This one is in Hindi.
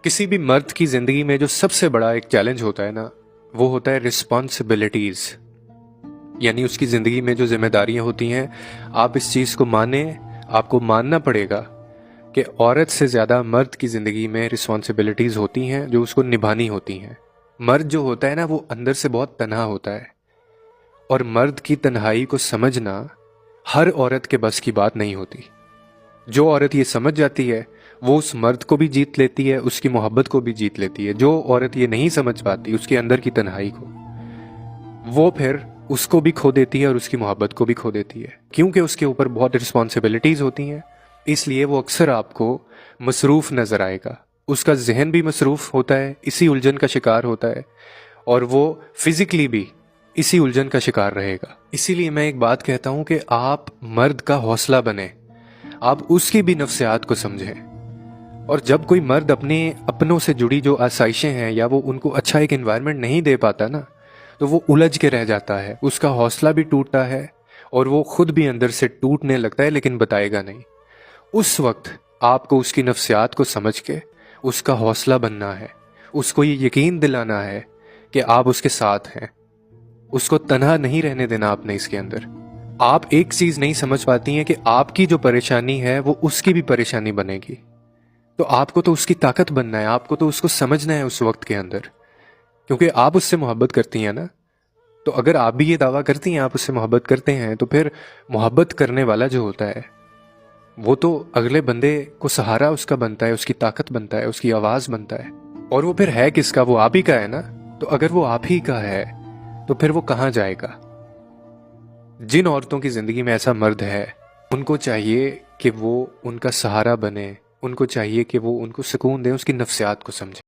किसी भी मर्द की जिंदगी में जो सबसे बड़ा एक चैलेंज होता है ना, वो होता है रिस्पॉन्सिबिलिटीज। यानी उसकी जिंदगी में जो जिम्मेदारियां होती हैं, आप इस चीज को माने, आपको मानना पड़ेगा कि औरत से ज्यादा मर्द की जिंदगी में रिस्पॉन्सिबिलिटीज होती हैं जो उसको निभानी होती हैं। मर्द जो होता है ना, वो अंदर से बहुत तन्हा होता है, और मर्द की तन्हाई को समझना हर औरत के बस की बात नहीं होती। जो औरत ये समझ जाती है, वो उस मर्द को भी जीत लेती है, उसकी मोहब्बत को भी जीत लेती है। जो औरत ये नहीं समझ पाती उसके अंदर की तन्हाई को, वो फिर उसको भी खो देती है और उसकी मोहब्बत को भी खो देती है, क्योंकि उसके ऊपर बहुत रिस्पॉन्सिबिलिटीज होती हैं। इसलिए वो अक्सर आपको मसरूफ नजर आएगा। उसका जहन भी मसरूफ होता है, इसी उलझन का शिकार होता है, और वो फिजिकली भी इसी उलझन का शिकार रहेगा। इसीलिए मैं एक बात कहता हूं कि आप मर्द का हौसला बने, आप उसकी भी नफ्सियात को समझें। और जब कोई मर्द अपने अपनों से जुड़ी जो आसाइशें हैं, या वो उनको अच्छा एक एनवायरनमेंट नहीं दे पाता ना, तो वो उलझ के रह जाता है, उसका हौसला भी टूटता है, और वो खुद भी अंदर से टूटने लगता है, लेकिन बताएगा नहीं। उस वक्त आपको उसकी नफ्सियात को समझ के उसका हौसला बनना है, उसको ये यकीन दिलाना है कि आप उसके साथ हैं। उसको तन्हा नहीं रहने देना आपने इसके अंदर। आप एक चीज नहीं समझ पाती हैं कि आपकी जो परेशानी है वो उसकी भी परेशानी बनेगी। तो आपको तो उसकी ताकत बनना है, आपको तो उसको समझना है उस वक्त के अंदर, क्योंकि आप उससे मोहब्बत करती हैं ना। तो अगर आप भी ये दावा करती हैं आप उससे मोहब्बत करते हैं, तो फिर मोहब्बत करने वाला जो होता है, वो तो अगले बंदे को सहारा उसका बनता है, उसकी ताकत बनता है, उसकी आवाज बनता है। और वो फिर है किसका? वो आप ही का है ना। तो अगर वो आप ही का है, तो फिर वो कहाँ जाएगा? जिन औरतों की जिंदगी में ऐसा मर्द है, उनको चाहिए कि वो उनका सहारा बने, उनको चाहिए कि वो उनको सुकून दे, उसकी नफ्सियात को समझे।